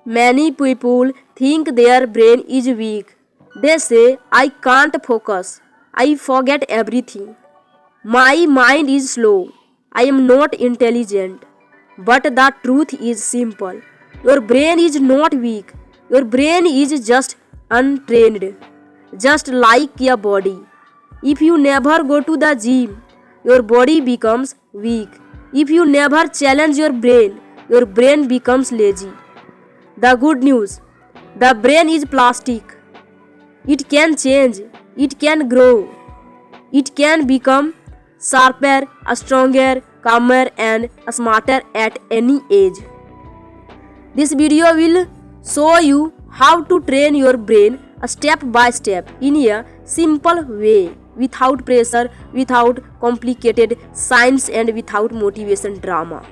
Many people think their brain is weak. They say, I can't focus. I forget everything. My mind is slow. I am not intelligent. But the truth is simple. Your brain is not weak. Your brain is just untrained. Just like your body. If you never go to the gym, your body becomes weak. If you never challenge your brain becomes lazy. The good news, the brain is plastic. It can change, it can grow, it can become sharper, stronger, calmer, and smarter at any age. This video will show you how to train your brain step by step in a simple way, without pressure, without complicated science, and without motivation drama.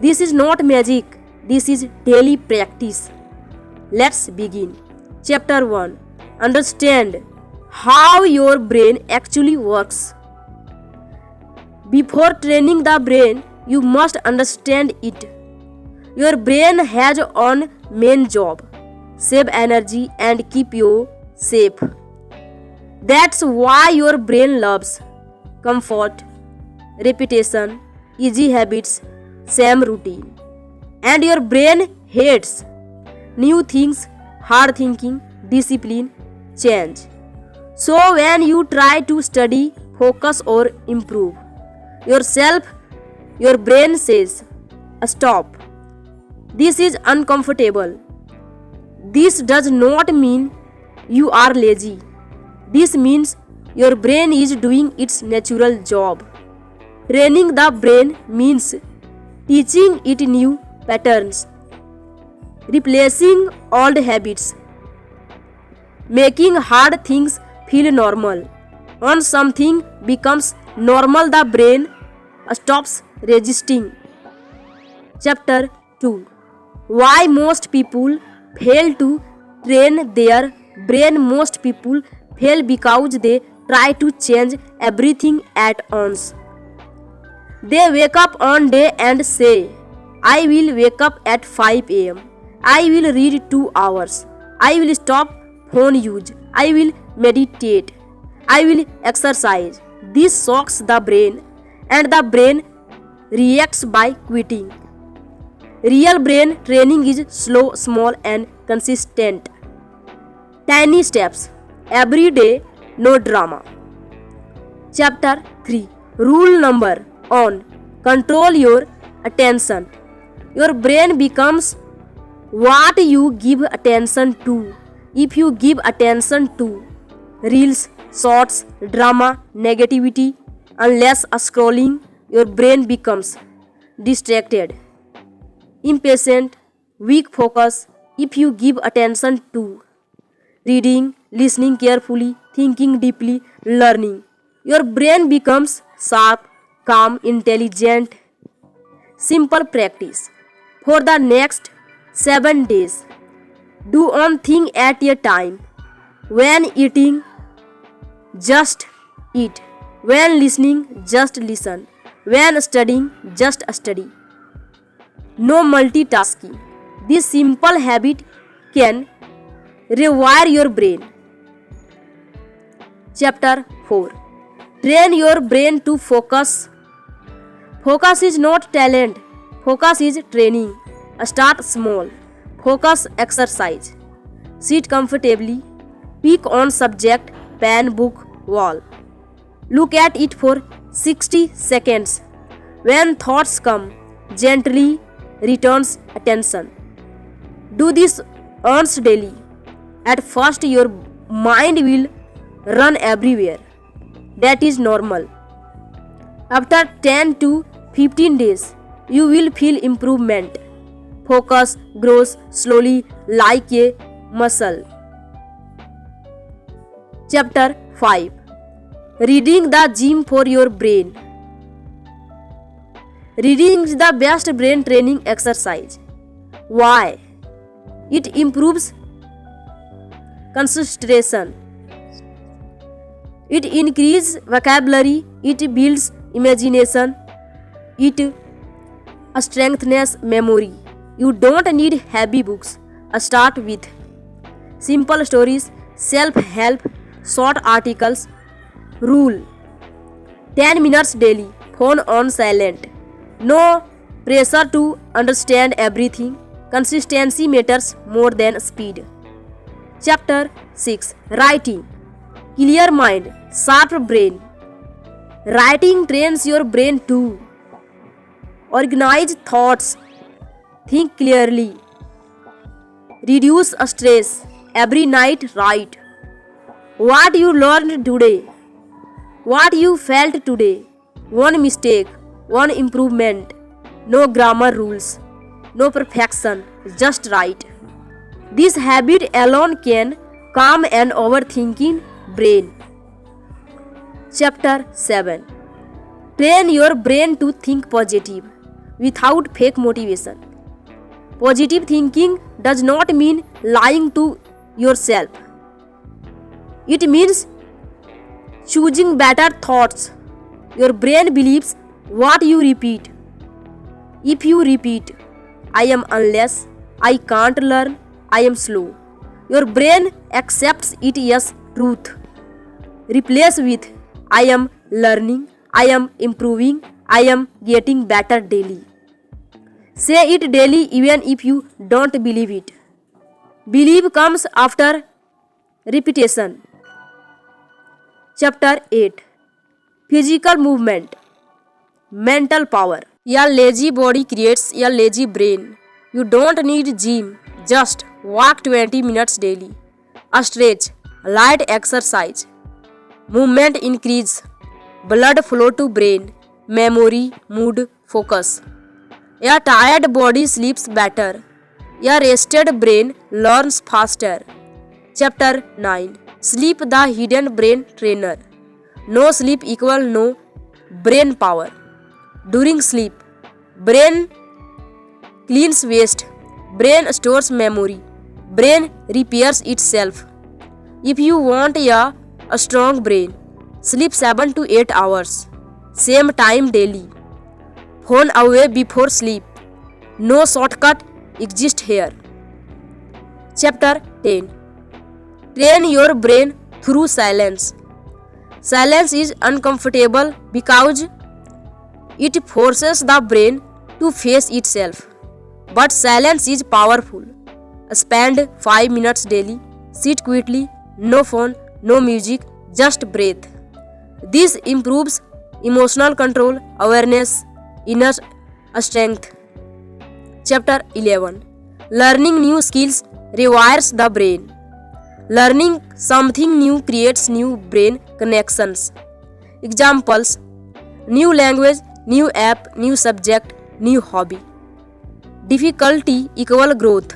This is not magic, this is daily practice. Let's begin. Chapter 1. Understand how your brain actually works. Before training the brain, you must understand it. Your brain has one main job: save energy and keep you safe. That's why your brain loves comfort, repetition, easy habits, same routine. And your brain hates new things, hard thinking, discipline, change. So when you try to study, focus, or improve yourself, your brain says, stop. This is uncomfortable. This does not mean you are lazy. This means your brain is doing its natural job. Training the brain means teaching it new patterns, replacing old habits, making hard things feel normal. Once something becomes normal, the brain stops resisting. Chapter 2. Why most people fail to train their brain? Most people fail because they try to change everything at once. They wake up one day and say, I will wake up at 5 am. I will read 2 hours. I will stop phone use. I will meditate. I will exercise. This shocks the brain, and the brain reacts by quitting. Real brain training is slow, small, and consistent. Tiny steps. Every day, no drama. Chapter 3. Rule number 1. Control your attention. Your brain becomes what you give attention to. If you give attention to reels, shorts, drama, negativity, endless scrolling, your brain becomes distracted, impatient, weak focus. If you give attention to reading, listening carefully, thinking deeply, learning, your brain becomes sharp, calm, intelligent. Simple practice. For the next 7 days, do one thing at a time. When eating, just eat. When listening, just listen. When studying, just study. No multitasking. This simple habit can rewire your brain. Chapter 4. Train your brain to focus. Focus is not talent. Focus is training. Start small. Focus exercise. Sit comfortably. Pick on subject, pen, book, wall. Look at it for 60 seconds. When thoughts come, gently returns attention. Do this once daily. At first, your mind will run everywhere. That is normal. After 10 to 15 days, you will feel improvement. Focus grows slowly like a muscle. Chapter 5. Reading the gym for your brain. Reading is the best brain training exercise. Why? It improves concentration. It increases vocabulary. It builds imagination. It strengthens memory. You don't need heavy books. Start with simple stories, self-help, short articles. Rule: 10 minutes daily. Phone on silent. No pressure to understand everything. Consistency matters more than speed. Chapter 6: Writing. Clear mind, sharp brain. Writing trains your brain too. Organize thoughts. Think clearly. Reduce stress. Every night write. What you learned today. What you felt today. One mistake. One improvement. No grammar rules. No perfection. Just write. This habit alone can calm an overthinking brain. Chapter 7: Train your brain to think positive without fake motivation. Positive thinking does not mean lying to yourself. It means choosing better thoughts. Your brain believes what you repeat. If you repeat, I am unless, I can't learn, I am slow, your brain accepts it as truth. Replace with, I am learning, I am improving, I am getting better daily. Say it daily even if you don't believe it. Belief comes after repetition. Chapter 8: Physical movement. Mental power. A lazy body creates a lazy brain. You don't need gym, just walk 20 minutes daily. A stretch, light exercise. Movement increase blood flow to brain, memory, mood, focus. A tired body sleeps better. A rested brain learns faster. Chapter 9: Sleep, the hidden brain trainer. No sleep equal no brain power. During sleep, brain cleans waste, brain stores memory, brain repairs itself. If you want a strong brain, sleep 7 to 8 hours, same time daily. Phone away before sleep. No shortcut exists here. Chapter 10: Train your brain through silence. Silence is uncomfortable because it forces the brain to face itself. But silence is powerful. Spend 5 minutes daily. Sit quietly. No phone, no music, just breathe. This improves emotional control, awareness, inner strength. Chapter 11: Learning new skills rewires the brain. Learning something new creates new brain connections. Examples: new language, new app, new subject, new hobby. Difficulty equal growth.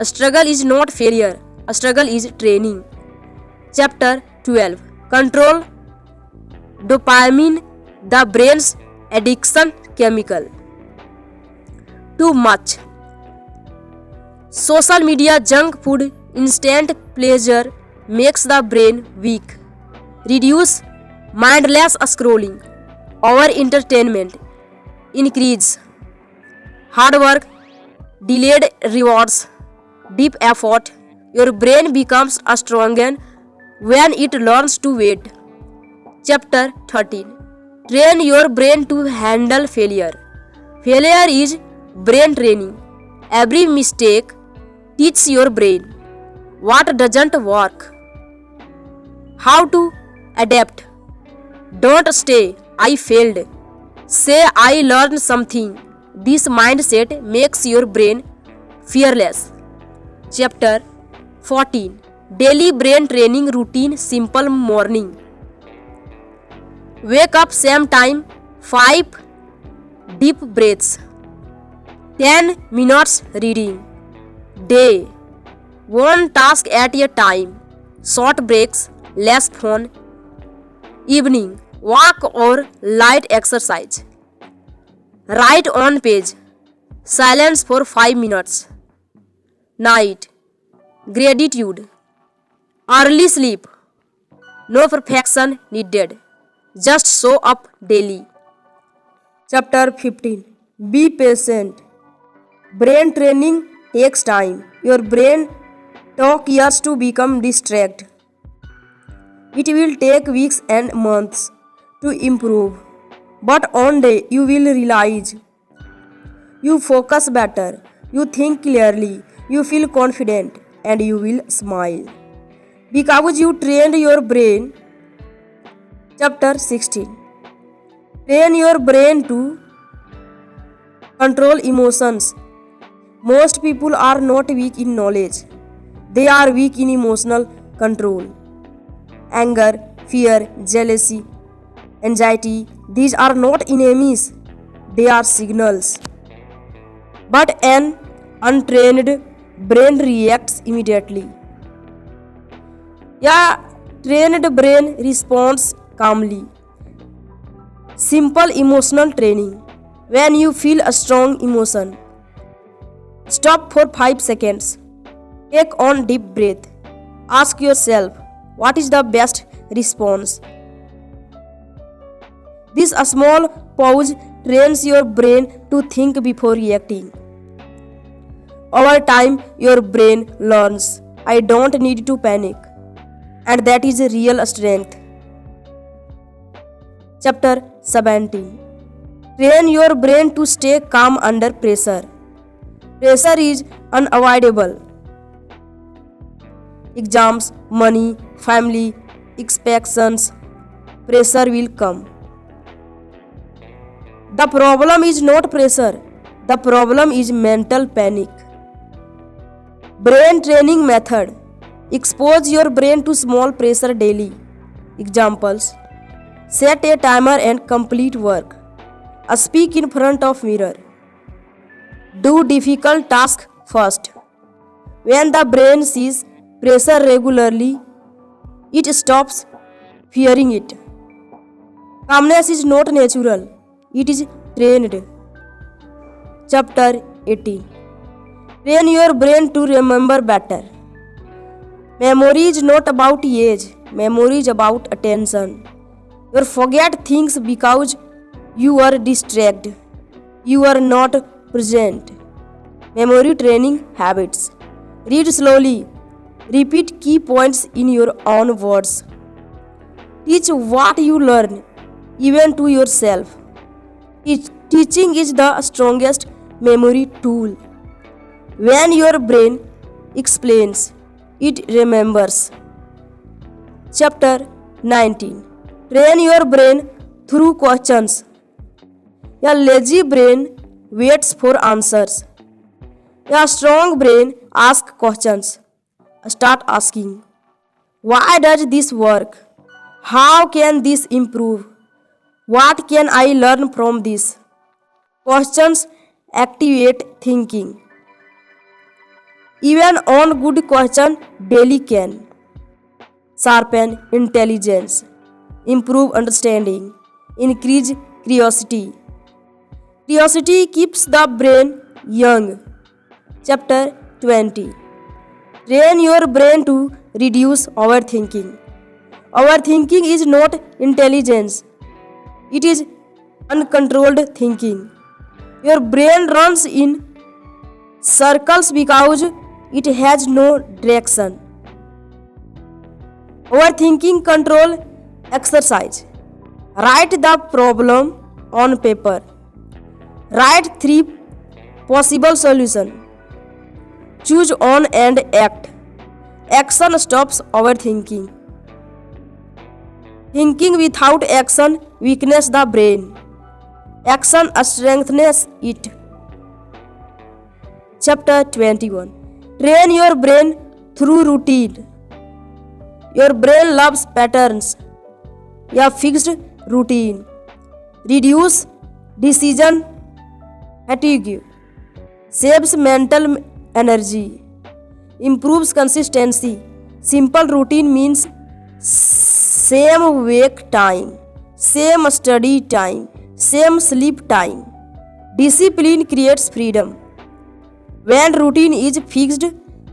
A struggle is not failure. A struggle is training. Chapter 12: Control dopamine, the brain's addiction chemical. Too much. Social media, junk food, instant pleasure makes the brain weak. Reduce mindless scrolling. Over entertainment. Increase hard work, delayed rewards, deep effort. Your brain becomes stronger when it learns to wait. Chapter 13: Train your brain to handle failure. Failure is brain training. Every mistake teaches your brain what doesn't work, how to adapt. Don't say, I failed. Say, I learned something. This mindset makes your brain fearless. Chapter 14: Daily brain training routine. Simple morning. Wake up same time. 5 deep breaths. 10 minutes reading. Day. One task at a time. Short breaks. Less phone. Evening. Walk or light exercise. Write on page. Silence for 5 minutes. Night. Gratitude. Early sleep. No perfection needed. Just show up daily. Chapter 15: Be patient. Brain training takes time. Your brain took years to become distracted. It will take weeks and months to improve. But one day you will realize you focus better, you think clearly, you feel confident, and you will smile. Because you trained your brain. Chapter 16. Train your brain to control emotions. Most people are not weak in knowledge, they are weak in emotional control. Anger, fear, jealousy, anxiety, these are not enemies, they are signals. But an untrained brain reacts immediately. A trained brain responds calmly. Simple emotional training. When you feel a strong emotion, stop for 5 seconds. Take on deep breath. Ask yourself, what is the best response? This small pause trains your brain to think before reacting. Over time, your brain learns, I don't need to panic. And that is a real strength. Chapter 17. Train your brain to stay calm under pressure. Pressure is unavoidable. Exams, money, family, expectations, pressure will come. The problem is not pressure, the problem is mental panic. Brain training method. Expose your brain to small pressure daily. Examples. Set a timer and complete work. Speak in front of mirror. Do difficult tasks first. When the brain sees pressure regularly, it stops fearing it. Calmness is not natural, it is trained. Chapter 18. Train your brain to remember better. Memory is not about age, memory is about attention. You forget things because you are distracted. You are not present. Memory training habits. Read slowly. Repeat key points in your own words. Teach what you learn, even to yourself. Teaching is the strongest memory tool. When your brain explains, it remembers. Chapter 19. Train your brain through questions. A lazy brain waits for answers. A strong brain asks questions. Start asking, why does this work? How can this improve? What can I learn from this? Questions activate thinking. Even one good question daily can sharpen intelligence, improve understanding, increase curiosity. Curiosity keeps the brain young. Chapter 20. Train your brain to reduce overthinking. Overthinking is not intelligence, it is uncontrolled thinking. Your brain runs in circles because it has no direction. Overthinking control exercise. Write the problem on paper. Write 3 possible solutions. Choose one and act. Action stops overthinking. Thinking without action weakens the brain. Action strengthens it. Chapter 21. Train your brain through routine. Your brain loves patterns. A fixed routine. Reduce decision fatigue. Saves mental energy. Improves consistency. Simple routine means same wake time, same study time, same sleep time. Discipline creates freedom. When routine is fixed,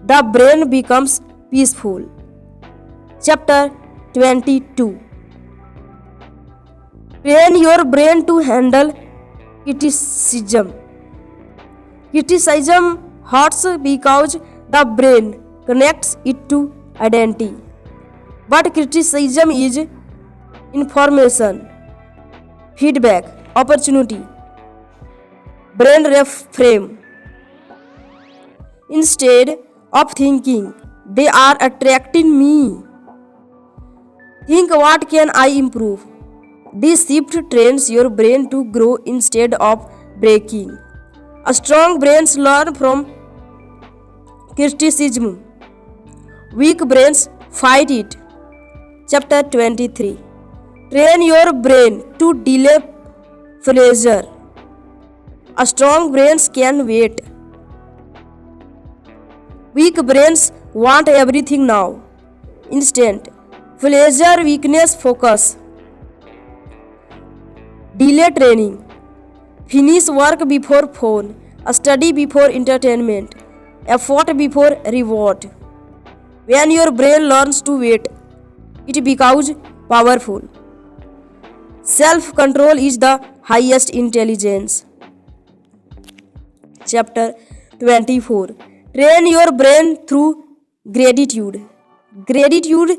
the brain becomes peaceful. Chapter 22. Train your brain to handle criticism. Criticism hurts because the brain connects it to identity. But criticism is information, feedback, opportunity, brain reframe. Instead of thinking, they are attracting me, think what can I improve? This shift trains your brain to grow instead of breaking. A strong brains learn from criticism. Weak brains fight it. Chapter 23. Train your brain to delay pleasure. A strong brains can wait. Weak brains want everything now. Instant. Pleasure, weakness, focus. Delay training. Finish work before phone. Study before entertainment. Effort before reward. When your brain learns to wait, it becomes powerful. Self-control is the highest intelligence. Chapter 24. Train your brain through gratitude. Gratitude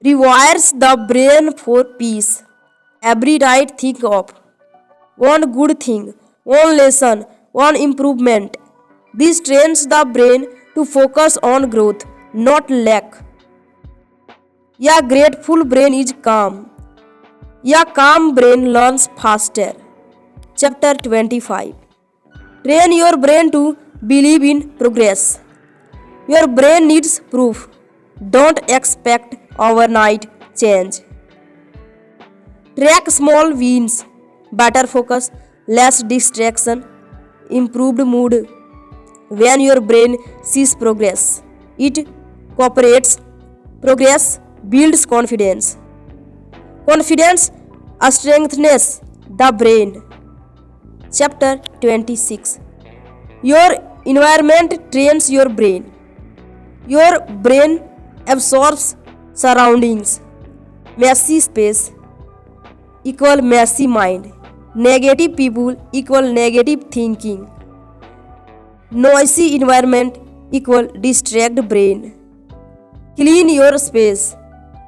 rewires the brain for peace. Every night think of one good thing, one lesson, one improvement. This trains the brain to focus on growth, not lack. A grateful brain is calm. A calm brain learns faster. Chapter 25. Train your brain to believe in progress. Your brain needs proof. Don't expect overnight change. Track small wins, better focus, less distraction, improved mood. When your brain sees progress, it cooperates. Progress builds confidence. Confidence strengthens the brain. Chapter 26. Your environment trains your brain. Your brain absorbs surroundings. Messy space equal messy mind. Negative people equal negative thinking. Noisy environment equal distract brain. Clean your space.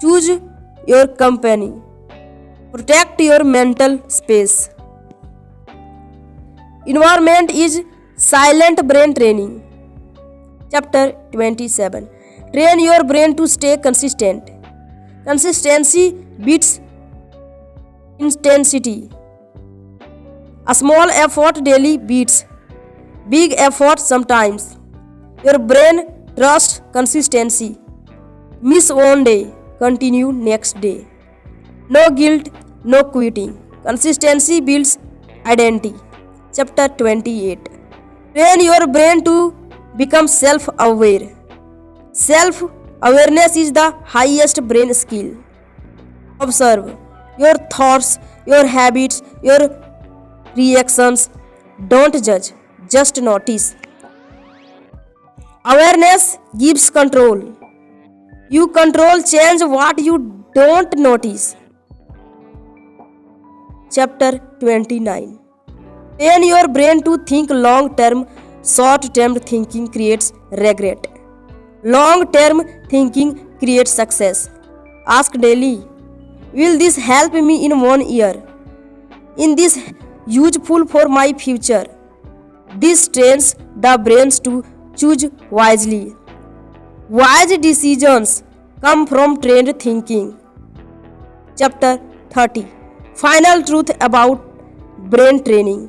Choose your company. Protect your mental space. Environment is silent brain training. Chapter 27. Train your brain to stay consistent. Consistency beats intensity. A small effort daily beats big effort sometimes. Your brain trusts consistency. Miss one day, continue next day. No guilt, no quitting. Consistency builds identity. Chapter 28. Train your brain to become self-aware. Self-awareness is the highest brain skill. Observe your thoughts, your habits, your reactions. Don't judge, just notice. Awareness gives control. You control change what you don't notice. Chapter 29. Train your brain to think long term. Short term thinking creates regret. Long term thinking creates success. Ask daily, will this help me in 1 year? Is this useful for my future? This trains the brains to choose wisely. Wise decisions come from trained thinking. Chapter 30. Final truth about brain training.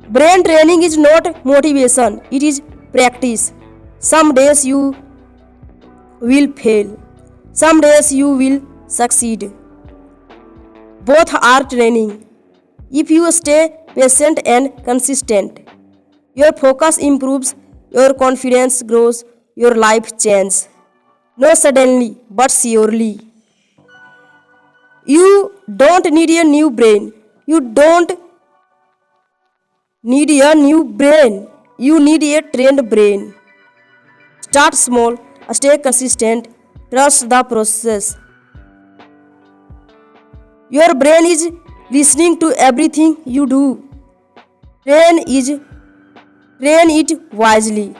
Brain training is not motivation, it is practice. Some days you will fail, some days you will succeed. Both are training. If you stay patient and consistent, your focus improves, your confidence grows, your life changes. Not suddenly, but surely. You don't need a new brain. You don't need a new brain. You need a trained brain. Start small, stay consistent, trust the process. Your brain is listening to everything you do. Brain is Train it wisely.